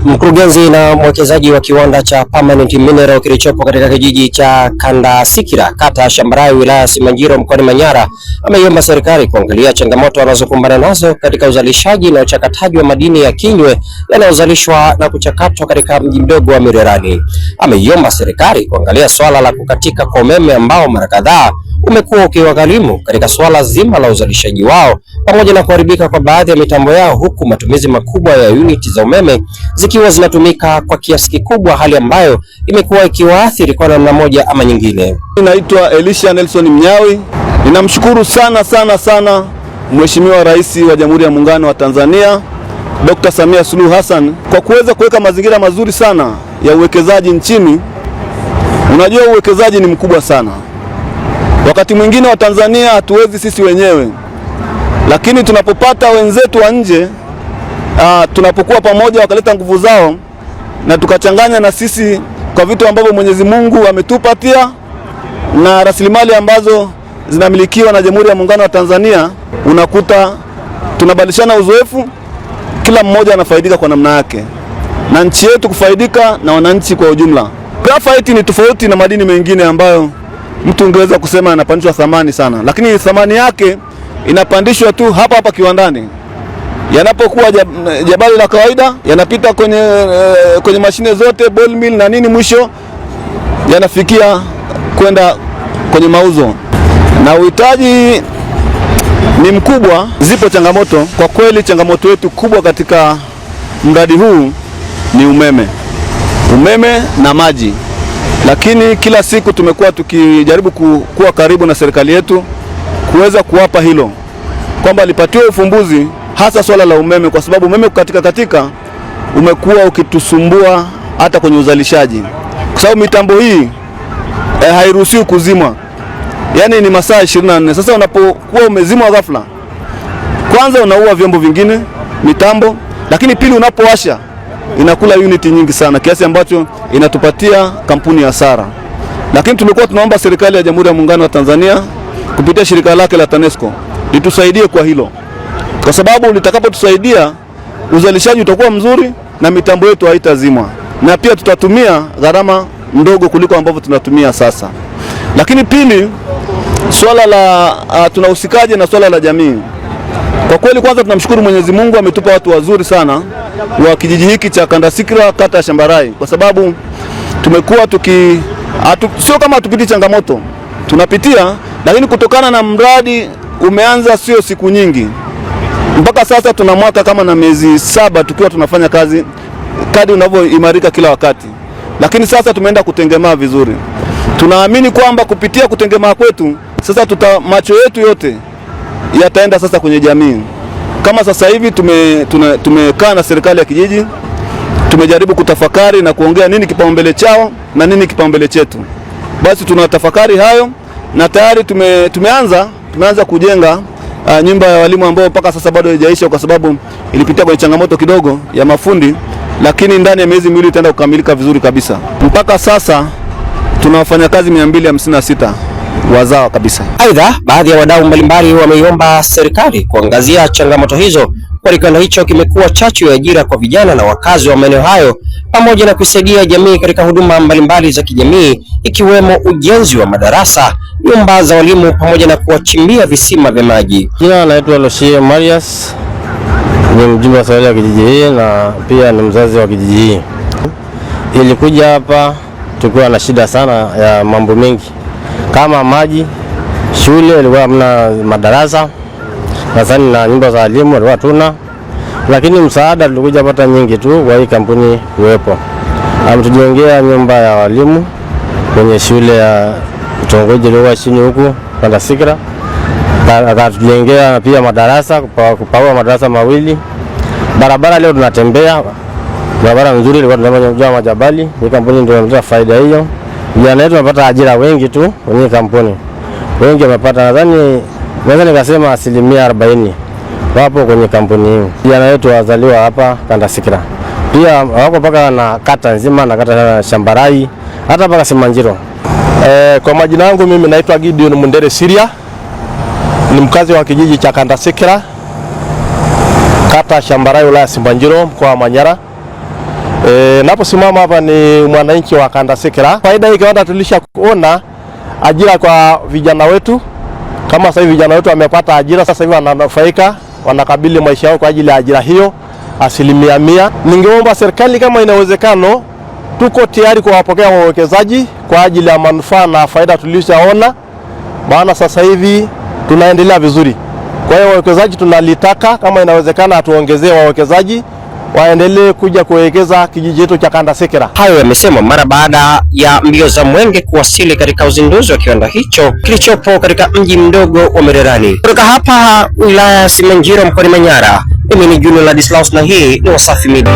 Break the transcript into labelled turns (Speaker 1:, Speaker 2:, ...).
Speaker 1: Mkurugenzi na mwekezaji wa kiwanda cha Permanent Mineral kilichopo katika kijiji cha Kandasikira, kata ya Shambarai, wilaya ya Simanjiro, mkoani Manyara, ameiomba serikali kuangalia changamoto wanazokumbana nazo katika uzalishaji na uchakataji wa madini ya kinywe yanayozalishwa na kuchakatwa katika mji mdogo wa Mirerani. Ameiomba serikali kuangalia swala la kukatika kwa umeme ambao mara kadhaa umekuwa ukiwagharimu katika swala zima la uzalishaji wao, pamoja na kuharibika kwa baadhi ya mitambo yao, huku matumizi makubwa ya uniti za umeme zikiwa zinatumika kwa kiasi kikubwa, hali ambayo imekuwa ikiwaathiri kwa namna moja ama nyingine.
Speaker 2: Naitwa Elisha Nelson Mnyawi. Ninamshukuru sana Mheshimiwa Rais wa Jamhuri ya Muungano wa Tanzania Dr. Samia Suluhu Hassan kwa kuweza kuweka mazingira mazuri sana ya uwekezaji nchini. Unajua uwekezaji ni mkubwa sana. Wakati mwingine wa Tanzania hatuwezi sisi wenyewe, lakini tunapopata wenzetu wa nje, tunapokuwa pamoja wakaleta nguvu zao na tukachanganya na sisi kwa vitu ambavyo Mwenyezi Mungu ametupatia na rasilimali ambazo zinamilikiwa na Jamhuri ya Muungano wa Tanzania, unakuta tunabadilishana uzoefu, kila mmoja anafaidika kwa namna yake na nchi yetu kufaidika na wananchi kwa ujumla. Graphite ni tofauti na madini mengine ambayo mtu ungeweza kusema yanapandishwa thamani sana, lakini thamani yake inapandishwa tu hapa kiwandani. Yanapokuwa jabali la kawaida, yanapita kwenye mashine zote, ball mill na nini, mwisho yanafikia kwenda kwenye mauzo, na uhitaji ni mkubwa. Zipo changamoto kwa kweli. Changamoto yetu kubwa katika mradi huu ni umeme na maji, lakini kila siku tumekuwa tukijaribu kuwa karibu na serikali yetu kuweza kuwapa hilo, kwamba lipatiwe ufumbuzi, hasa swala la umeme, kwa sababu umeme katika umekuwa ukitusumbua hata kwenye uzalishaji, kwa sababu mitambo hii hairuhusiwi kuzimwa, yani ni masaa 24. Sasa unapokuwa umezimwa ghafla, kwanza unaua vyombo vingine, mitambo, lakini pili unapowasha inakula uniti nyingi sana, kiasi ambacho inatupatia kampuni hasara. Lakini tumekuwa tunaomba serikali ya Jamhuri ya Muungano wa Tanzania kupitia shirika lake la TANESCO litusaidie kwa hilo, kwa sababu litakapotusaidia uzalishaji utakuwa mzuri na mitambo yetu haitazimwa, na pia tutatumia gharama ndogo kuliko ambavyo tunatumia sasa. Lakini pili, swala la tunahusikaje na swala la jamii. Kwa kweli, kwanza tunamshukuru Mwenyezi Mungu, ametupa watu wazuri sana wa kijiji hiki cha Kandasikira, kata ya Shambarai, kwa sababu tumekuwa sio kama tupiti changamoto, tunapitia, lakini kutokana na mradi umeanza sio siku nyingi, mpaka sasa tuna mwaka kama na miezi 7 tukiwa tunafanya kazi, kadri unavyoimarika kila wakati. Lakini sasa tumeenda kutengemaa vizuri. Tunaamini kwamba kupitia kutengemaa kwetu sasa macho yetu yote yataenda sasa kwenye jamii. Kama sasa hivi tumekaa na serikali ya kijiji, tumejaribu kutafakari na kuongea nini kipaumbele chao na nini kipaumbele chetu. Basi tunatafakari hayo, na tayari tumeanza kujenga nyumba ya walimu ambao mpaka sasa bado haijaisha, kwa sababu ilipitia kwenye changamoto kidogo ya mafundi, lakini ndani ya miezi miwili itaenda kukamilika vizuri kabisa. Mpaka sasa tuna wafanyakazi 256 wazawa kabisa.
Speaker 1: Aidha, baadhi ya wadau mbalimbali wameiomba serikali kuangazia changamoto hizo, kwani kiwanda hicho kimekuwa chachu ya ajira kwa vijana na wakazi wa maeneo hayo, pamoja na kusaidia jamii katika huduma mbalimbali za kijamii, ikiwemo ujenzi wa madarasa, nyumba za walimu, pamoja na kuwachimbia visima vya maji.
Speaker 3: Jina naitwa Loshie Marias, ni mjumbe wa serikali ya kijiji hii na pia ni mzazi wa kijiji hii. Ilikuja hapa tukiwa na shida sana ya mambo mengi kama maji, shule ilikuwa hamna madarasa, nadhani na nyumba za walimu ilikuwa tuna, lakini msaada tulikuja pata nyingi tu kwa hii kampuni kuwepo. Ametujengea nyumba ya walimu kwenye shule ya kitongoji ilikuwa chini huku Kandasikira, akatujengea pia madarasa, kupaua madarasa mawili. Barabara leo tunatembea, barabara nzuri, ilikuwa tunajua majabali. Hii kampuni ndio inatoa faida hiyo. Vijana wetu wamepata ajira wengi tu kwenye kampuni. Wengi wamepata, nadhani naweza nikasema 40% wapo kwenye kampuni hii. Vijana wetu wazaliwa hapa Kandasikira. Pia wako paka na kata nzima, na kata Shambarai, hata paka Simanjiro.
Speaker 4: Kwa majina yangu mimi naitwa Gideon Mundere Siria. Ni mkazi wa kijiji cha Kandasikira, kata Shambarai, wilaya Simanjiro, mkoa wa Manyara. Naposimama hapa ni mwananchi wa Kanda Sikira. Faida hii kiwanda tulisha kuona ajira kwa vijana wetu. Kama sasa hivi vijana wetu wamepata ajira, sasa hivi wananufaika, wanakabili maisha yao kwa ajili ya ajira hiyo 100%. Ningeomba serikali kama inawezekano, tuko tayari kuwapokea wawekezaji kwa ajili ya manufaa na faida tulishaona, maana sasa hivi tunaendelea vizuri. Kwa hiyo wawekezaji tunalitaka kama inawezekana atuongezee wawekezaji waendelee kuja kuwekeza kijiji chetu cha Kanda Sikira.
Speaker 1: Hayo yamesemwa mara baada ya mbio za mwenge kuwasili katika uzinduzi wa kiwanda hicho kilichopo katika mji mdogo wa Mererani. Kutoka hapa wilaya ya Simanjiro mkoani Manyara, mimi ni Junior Ladislaus na hii ni Wasafi Media.